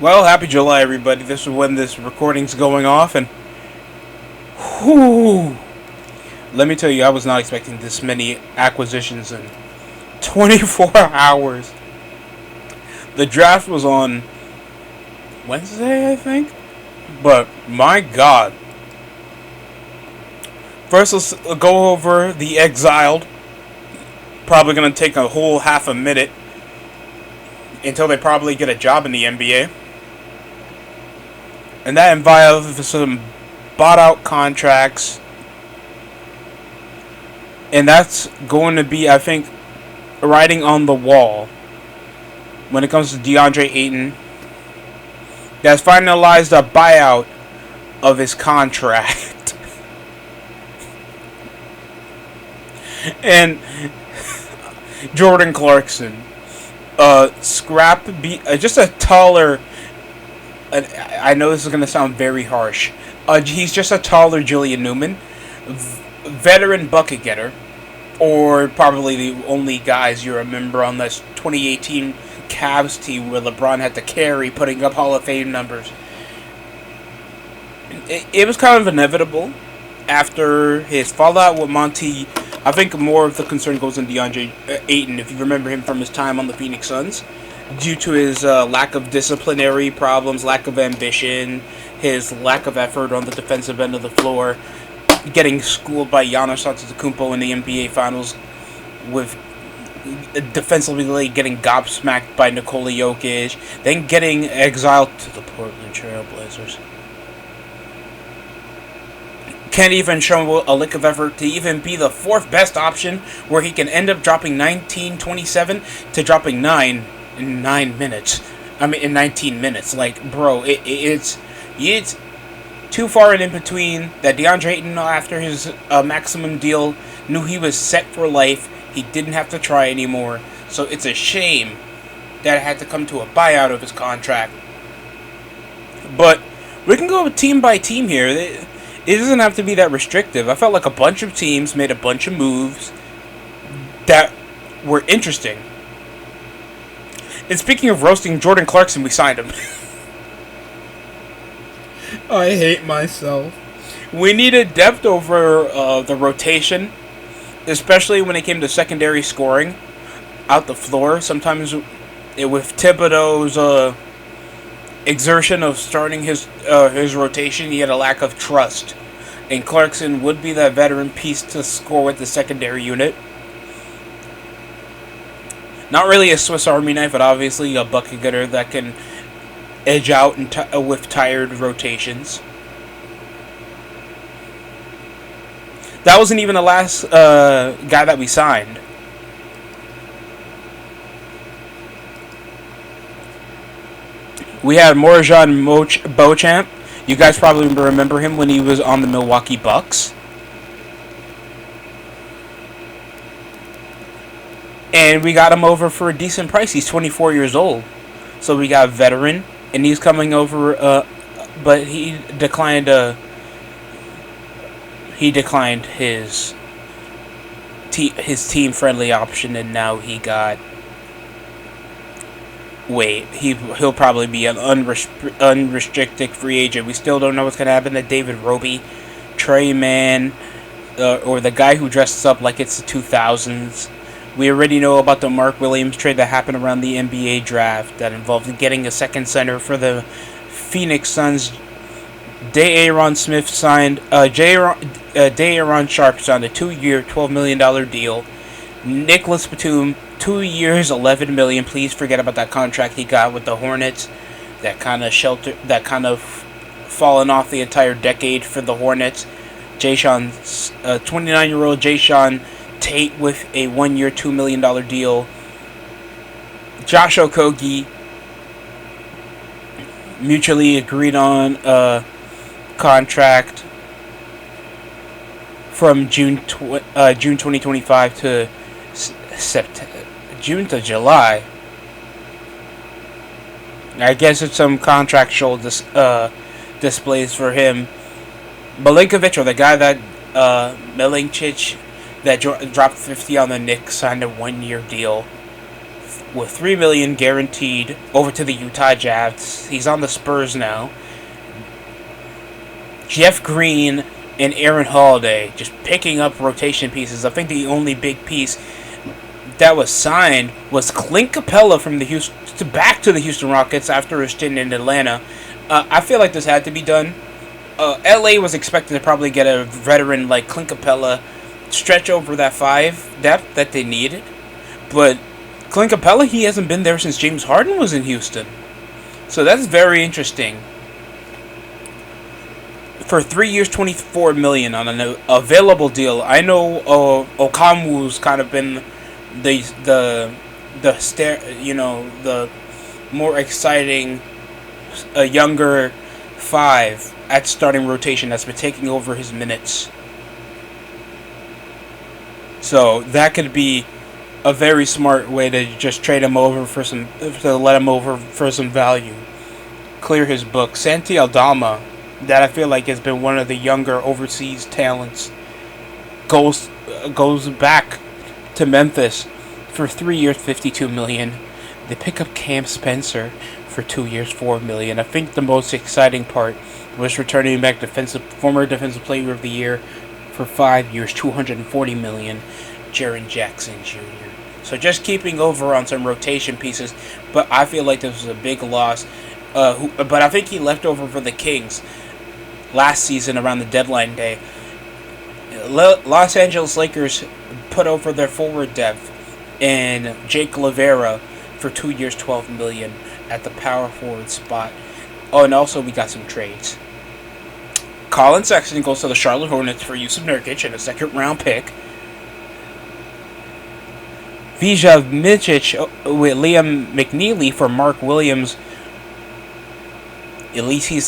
Well, happy July, everybody. This is when this recording's going off, and whew, let me tell you, I was not expecting this many acquisitions in 24 hours. The draft was on Wednesday, I think, but my God. First, let's go over the exiled. Probably going to take a whole half a minute until they probably get a job in the NBA. And that involves some bought out contracts. And that's going to be, I think, writing on the wall when it comes to DeAndre Ayton. That's finalized a buyout of his contract. And Jordan Clarkson, just a taller. I know this is going to sound very harsh. He's just a taller Julian Newman, veteran bucket getter, or probably the only guys you remember on this 2018 Cavs team where LeBron had to carry, putting up Hall of Fame numbers. It was kind of inevitable after his fallout with Monty. I think more of the concern goes on DeAndre Ayton, if you remember him from his time on the Phoenix Suns, due to his lack of disciplinary problems, lack of ambition, his lack of effort on the defensive end of the floor, getting schooled by Giannis Antetokounmpo in the NBA Finals, with defensively getting gobsmacked by Nikola Jokic, then getting exiled to the Portland Trail Blazers. Can't even show a lick of effort to even be the fourth best option, where he can end up dropping 19-27 to dropping 9 in 9 minutes. In 19 minutes. Like, bro, it's too far and in between that DeAndre Ayton, after his maximum deal, knew he was set for life. He didn't have to try anymore. So it's a shame that it had to come to a buyout of his contract. But we can go team by team here. It doesn't have to be that restrictive. I felt like a bunch of teams made a bunch of moves that were interesting. And speaking of roasting Jordan Clarkson, we signed him. I hate myself. We needed depth over the rotation, especially when it came to secondary scoring out the floor. Sometimes with Thibodeau's exertion of starting his rotation, he had a lack of trust. And Clarkson would be that veteran piece to score with the secondary unit. Not really a Swiss Army knife, but obviously a bucket getter that can edge out with tired rotations. That wasn't even the last guy that we signed. We had Morajan Beauchamp. You guys probably remember him when he was on the Milwaukee Bucks. And we got him over for a decent price. He's 24 years old. So we got a veteran, and he's coming over, but he declined his team-friendly option, and now he got... he'll probably be an unrestricted free agent. We still don't know what's going to happen to David Roby, Trey Mann, or the guy who dresses up like it's the 2000s. We already know about the Mark Williams trade that happened around the NBA draft that involved getting a second center for the Phoenix Suns. Da'Aaron Smith signed... Da'Aaron Sharp signed a 2-year, $12 million deal. Nicholas Batum, 2 years, $11 million. Please forget about that contract he got with the Hornets. That kind of fallen off the entire decade for the Hornets. 29-year-old Jason Tate with a 1-year, $2 million deal. Josh Okogie, mutually agreed on a contract from June 2025 to June to July. I guess it's some contractual displays for him. Milinkovic, or the guy that Milincic that dropped 50 on the Knicks, signed a 1-year deal with $3 million guaranteed over to the Utah Jazz. He's on the Spurs now. Jeff Green and Aaron Holiday just picking up rotation pieces. I think the only big piece that was signed was Clint Capella from the back to the Houston Rockets after his stint in Atlanta. I feel like this had to be done. LA was expected to probably get a veteran like Clint Capella, stretch over that 5 depth that they needed. But Clint Capella, he hasn't been there since James Harden was in Houston. So that's very interesting. For 3 years, $24 million on an available deal. I know Okamu's kind of been the more exciting, younger 5 at starting rotation that's been taking over his minutes. So that could be a very smart way to just trade him over to let him over for some value. Clear his book. Santi Aldama, that I feel like has been one of the younger overseas talents, goes back to Memphis for 3 years, $52 million. They pick up Cam Spencer for 2 years, $4 million. I think the most exciting part was returning back former defensive player of the year for 5 years, $240 million, Jaren Jackson Jr. So just keeping over on some rotation pieces, but I feel like this was a big loss. But I think he left over for the Kings last season around the deadline day. Los Angeles Lakers put over their forward depth and Jake Lavera for 2 years, $12 million at the power forward spot. Oh, and also we got some trades. Colin Sexton goes to the Charlotte Hornets for Jusuf Nurkic and a second-round pick. Vija Micic with Liam McNeely for Mark Williams. At least he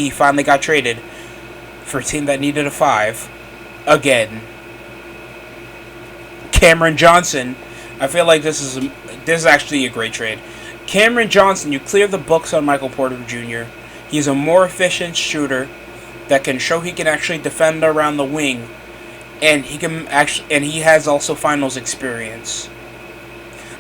finally got traded for a team that needed a 5. Again. Cameron Johnson. I feel like this is actually a great trade. Cameron Johnson, you clear the books on Michael Porter Jr. He's a more efficient shooter that can show he can actually defend around the wing, and he has also finals experience.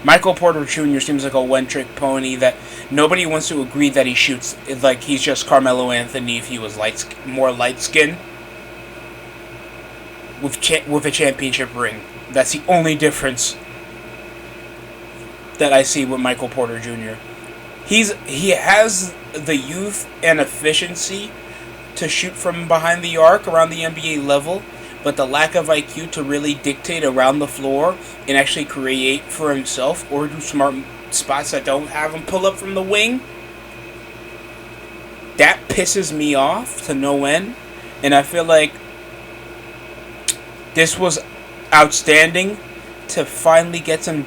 Michael Porter Jr. seems like a one-trick pony that nobody wants to agree that he shoots like he's just Carmelo Anthony if he was more light-skinned with a championship ring. That's the only difference that I see with Michael Porter Jr. He has the youth and efficiency to shoot from behind the arc around the NBA level, but the lack of IQ to really dictate around the floor and actually create for himself or do smart spots that don't have him pull up from the wing, that pisses me off to no end. And I feel like this was outstanding to finally get an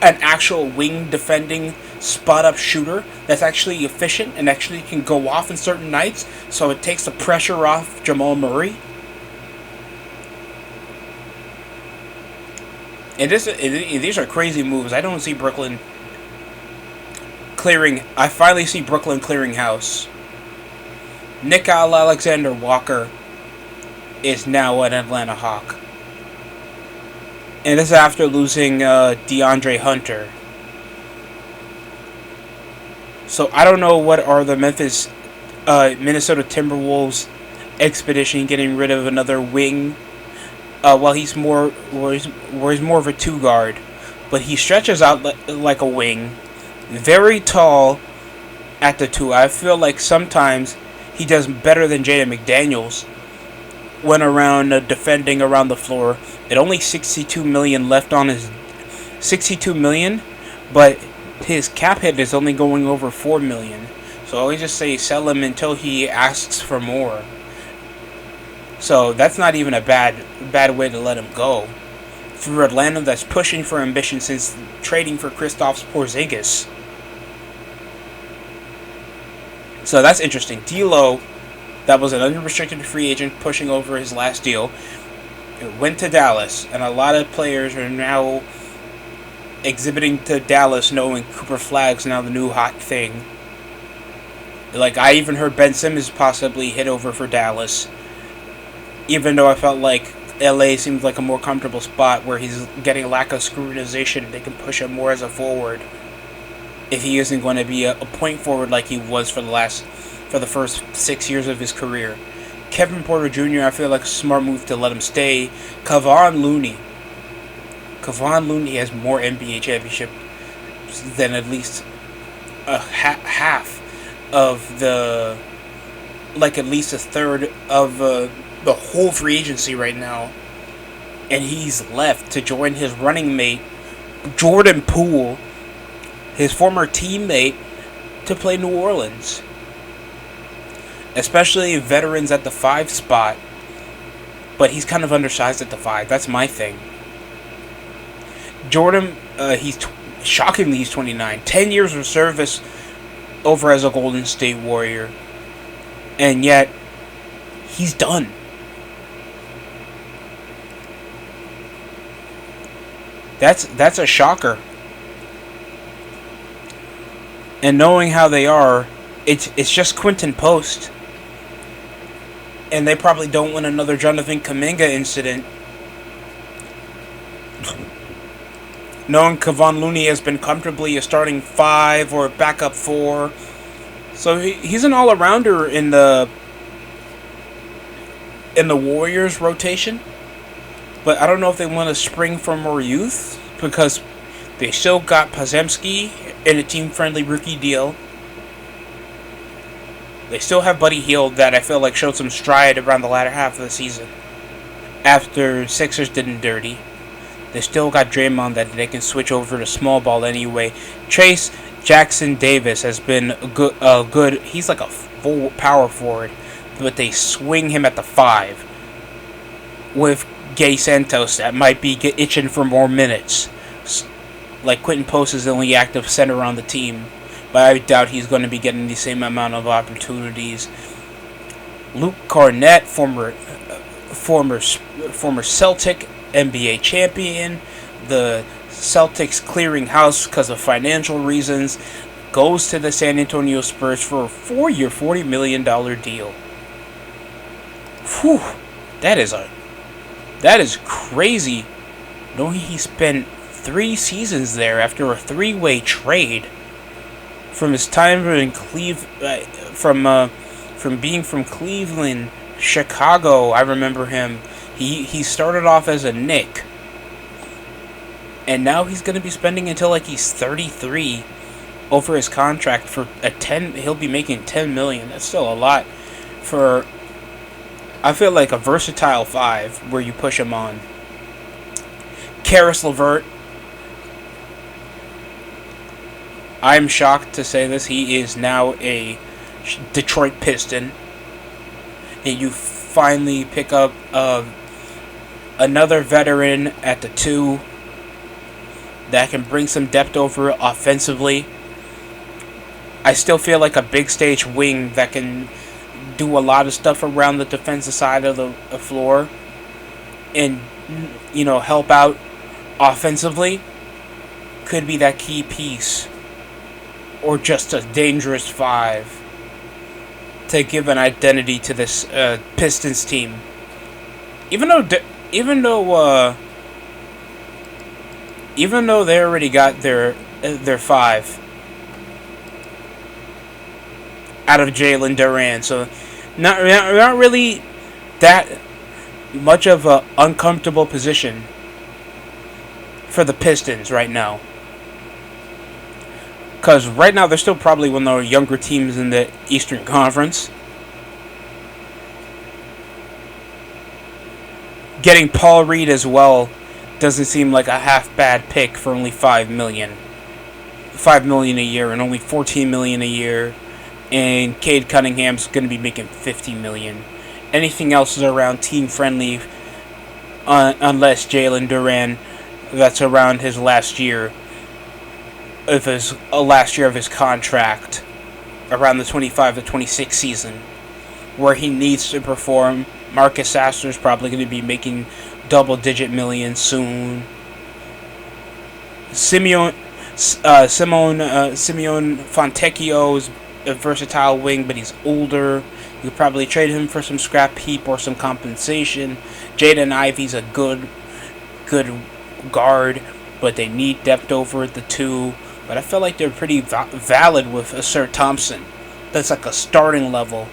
actual wing defending spot up shooter that's actually efficient and actually can go off in certain nights, so it takes the pressure off Jamal Murray. And these are crazy moves. I don't see Brooklyn clearing. I finally see Brooklyn clearing house. Nickeil Alexander-Walker is now an Atlanta Hawk. And this is after losing DeAndre Hunter. So I don't know what are the Minnesota Timberwolves expedition getting rid of another wing. While he's more of a 2 guard, but he stretches out like a wing, very tall at the 2. I feel like sometimes he does better than Jaden McDaniels when around defending around the floor. At only $62 million left on his $62 million, but his cap hit is only going over $4 million. So I always just say sell him until he asks for more. So that's not even a bad way to let him go. For Atlanta, that's pushing for ambition since trading for Kristaps Porzingis. So that's interesting. D'Lo, that was an unrestricted free agent pushing over his last deal, it went to Dallas, and a lot of players are now exhibiting to Dallas knowing Cooper Flagg's now the new hot thing. Like, I even heard Ben Simmons possibly hit over for Dallas. Even though I felt like LA seems like a more comfortable spot where he's getting a lack of scrutinization. They can push him more as a forward if he isn't going to be a point forward like he was for the first 6 years of his career. Kevin Porter Jr., I feel like a smart move to let him stay. Kevon Looney has more NBA championships than at least half of the, like at least a third of the whole free agency right now. And he's left to join his running mate, Jordan Poole, his former teammate, to play New Orleans. Especially veterans at the 5 spot. But he's kind of undersized at the 5. That's my thing. Jordan, shockingly, he's 29. 10 years of service over as a Golden State Warrior. And yet, he's done. That's a shocker. And knowing how they are, it's just Quinton Post. And they probably don't want another Jonathan Kuminga incident. Knowing Kevon Looney has been comfortably a starting 5 or a backup 4. So he's an all-arounder in the Warriors rotation. But I don't know if they want to spring for more youth, because they still got Podziemski in a team-friendly rookie deal. They still have Buddy Hield that I feel like showed some stride around the latter half of the season after Sixers did him dirty. They still got Draymond that they can switch over to small ball anyway. Chase Jackson Davis has been good. He's like a full power forward, but they swing him at the 5 with Gay Santos that might be itching for more minutes. Like Quinton Post is the only active center on the team, but I doubt he's going to be getting the same amount of opportunities. Luke Cornett, former Celtic NBA champion, the Celtics clearing house because of financial reasons, goes to the San Antonio Spurs for a 4-year, $40 million deal. Whew, that is crazy. Knowing he spent 3 seasons there after a 3-way trade. From his time in from being from Cleveland, Chicago, I remember him. He started off as a Knick, and now he's going to be spending until like he's 33 over his contract for he'll be making $10 million. That's still a lot for, I feel like, a versatile 5 where you push him on. Karis LeVert, I'm shocked to say this, he is now a Detroit Piston, and you finally pick up another veteran at the 2 that can bring some depth over offensively. I still feel like a big stage wing that can do a lot of stuff around the defensive side of the floor and, help out offensively could be that key piece, or just a dangerous 5 to give an identity to this Pistons team. Even though they already got their 5 out of Jalen Duran, so not really that much of a uncomfortable position for the Pistons right now. Because right now they're still probably one of the younger teams in the Eastern Conference. Getting Paul Reed as well doesn't seem like a half bad pick for only $5 million. $5 million a year and only $14 million a year. And Cade Cunningham's going to be making $50 million. Anything else is around team friendly, unless Jalen Duran, that's around his last year of his contract, around the 25 to 26 season, where he needs to perform. Marcus Sasser's probably going to be making double-digit millions soon. Simeon Fontecchio a versatile wing, but he's older. You could probably trade him for some scrap heap or some compensation. Jaden Ivey's a good guard, but they need depth over the two. But I feel like they're pretty valid with Sir Thompson. That's like a starting level.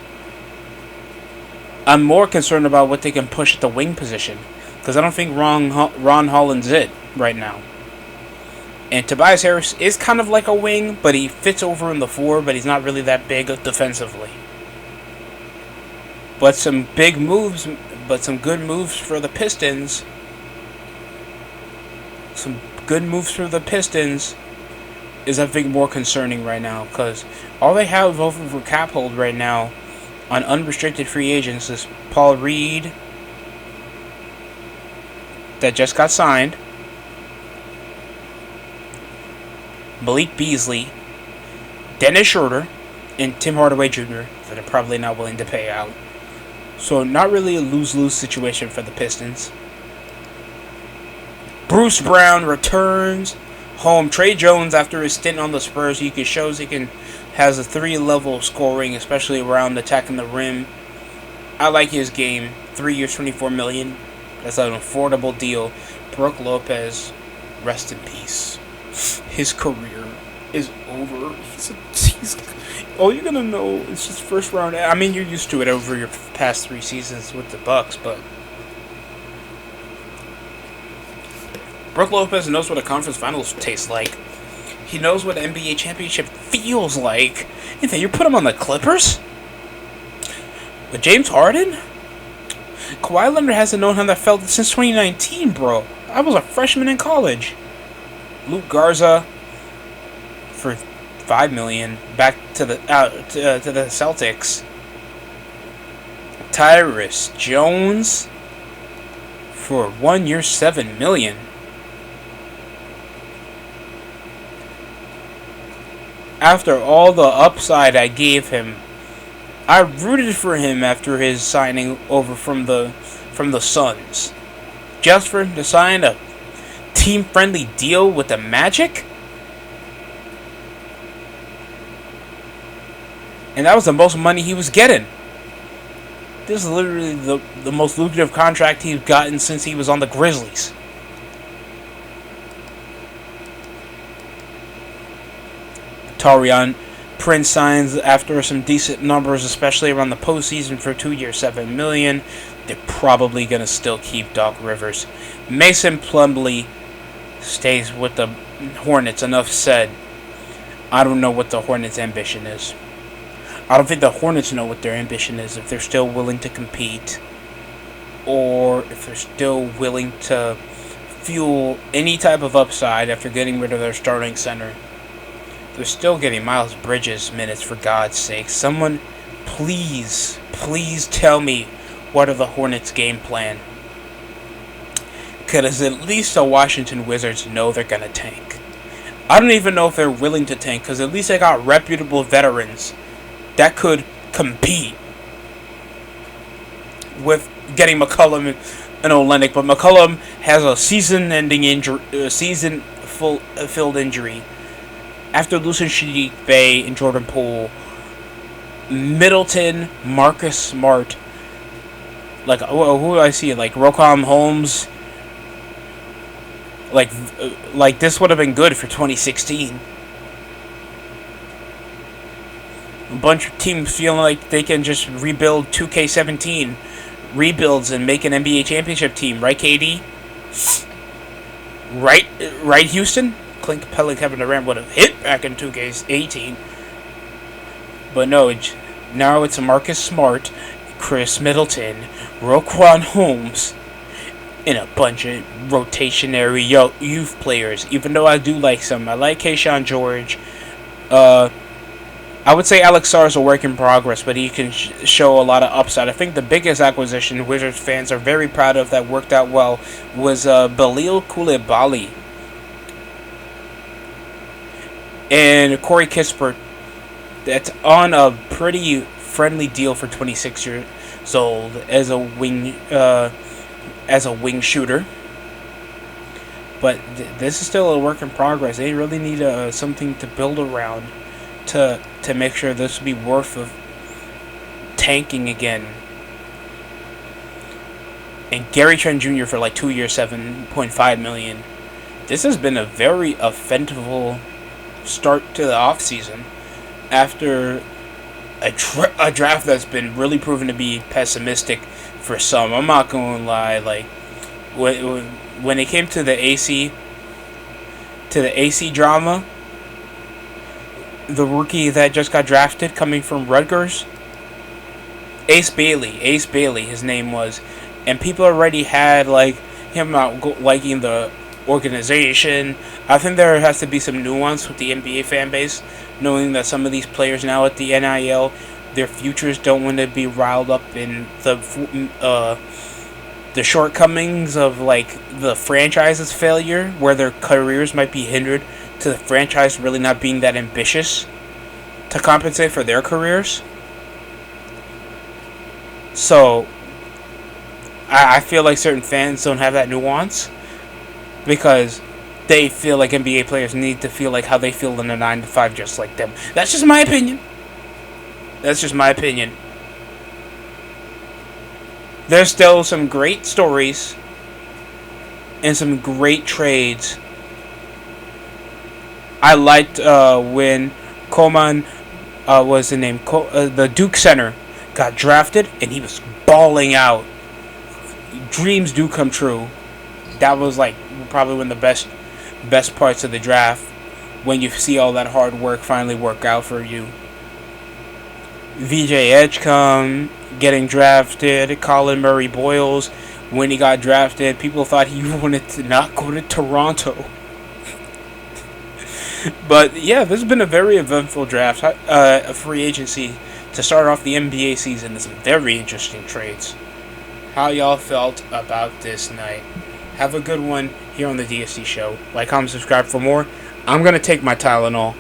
I'm more concerned about what they can push at the wing position, because I don't think Ron Holland's it right now. And Tobias Harris is kind of like a wing, but he fits over in the 4, but he's not really that big defensively. But some big moves, but some good moves for the Pistons. Some good moves for the Pistons is, I think, more concerning right now, because all they have over for cap hold right now on unrestricted free agents is Paul Reed, that just got signed, Malik Beasley, Dennis Schroeder, and Tim Hardaway Jr. that are probably not willing to pay out. So not really a lose-lose situation for the Pistons. Bruce Brown returns home. Trey Jones, after his stint on the Spurs, shows he has a 3-level scoring, especially around attacking the rim. I like his game. 3 years, $24 million. That's an affordable deal. Brook Lopez, rest in peace. His career is over. He's all you're gonna know is his first round. I mean, you're used to it over your past 3 seasons with the Bucks, but Brook Lopez knows what a conference finals tastes like. He knows what an NBA championship feels like. And then you put him on the Clippers? With James Harden? Kawhi Leonard hasn't known how that felt since 2019, bro. I was a freshman in college. Luke Garza for $5 million back to the Celtics. Tyrus Jones for 1 year, $7 million. After all the upside I gave him, I rooted for him after his signing over from the Suns. Just for him to sign a team-friendly deal with the Magic? And that was the most money he was getting. This is literally the most lucrative contract he's gotten since he was on the Grizzlies. Taurean Prince signs after some decent numbers, especially around the postseason, for 2 years, $7 million. They're probably going to still keep Doc Rivers. Mason Plumlee stays with the Hornets. Enough said. I don't know what the Hornets' ambition is. I don't think the Hornets know what their ambition is, if they're still willing to compete, or if they're still willing to fuel any type of upside after getting rid of their starting center. They're still getting Miles Bridges minutes, for God's sake. Someone, please tell me what are the Hornets' game plan. Because at least the Washington Wizards know they're going to tank. I don't even know if they're willing to tank, because at least they got reputable veterans that could compete with getting McCollum and Olynyk. But McCollum has a season-ending injury, season-filled injury. After losing Sadiq Bey and Jordan Poole, Middleton, Marcus Smart, like, who do I see? Like, Roquan Holmes. Like this would have been good for 2016. A bunch of teams feeling like they can just rebuild 2K17 rebuilds and make an NBA championship team, right, KD? Right, Houston? Clint Capella and Kevin Durant would have hit back in 2K18. But no, now it's Marcus Smart, Chris Middleton, Roquan Holmes, and a bunch of rotationary youth players. Even though I do like some. I like Keyshawn George. I would say Alex Sarr is a work in progress, but he can show a lot of upside. I think the biggest acquisition Wizards fans are very proud of that worked out well was Balil Coulibaly and Corey Kispert. That's on a pretty friendly deal for 26 years old as a wing shooter. But this is still a work in progress. They really need something to build around. to make sure this would be worth of tanking again. And Gary Trent Jr. for like 2 years, $7.5 million. This has been a very offensive start to the offseason after a draft that's been really proven to be pessimistic for some. I'm not going to lie. Like when it came to the AC drama, the rookie that just got drafted coming from Rutgers, Ace Bailey, his name was, and people already had like him not liking the organization. I think there has to be some nuance with the NBA fan base, knowing that some of these players now at the NIL, their futures don't want to be riled up in the shortcomings of like the franchise's failure, where their careers might be hindered to the franchise really not being that ambitious to compensate for their careers. So I feel like certain fans don't have that nuance because they feel like NBA players need to feel like how they feel in a 9-to-5 just like them. That's just my opinion. There's still some great stories and some great trades. I liked when Coleman, was the name, the Duke center, got drafted and he was balling out. Dreams do come true. That was like probably one of the best parts of the draft, when you see all that hard work finally work out for you. VJ Edgecombe getting drafted, Colin Murray Boyles, when he got drafted, people thought he wanted to not go to Toronto. But yeah, this has been a very eventful draft, a free agency to start off the NBA season. There's some very interesting trades. How y'all felt about this night? Have a good one here on the DSC show. Like, comment, subscribe for more. I'm going to take my Tylenol.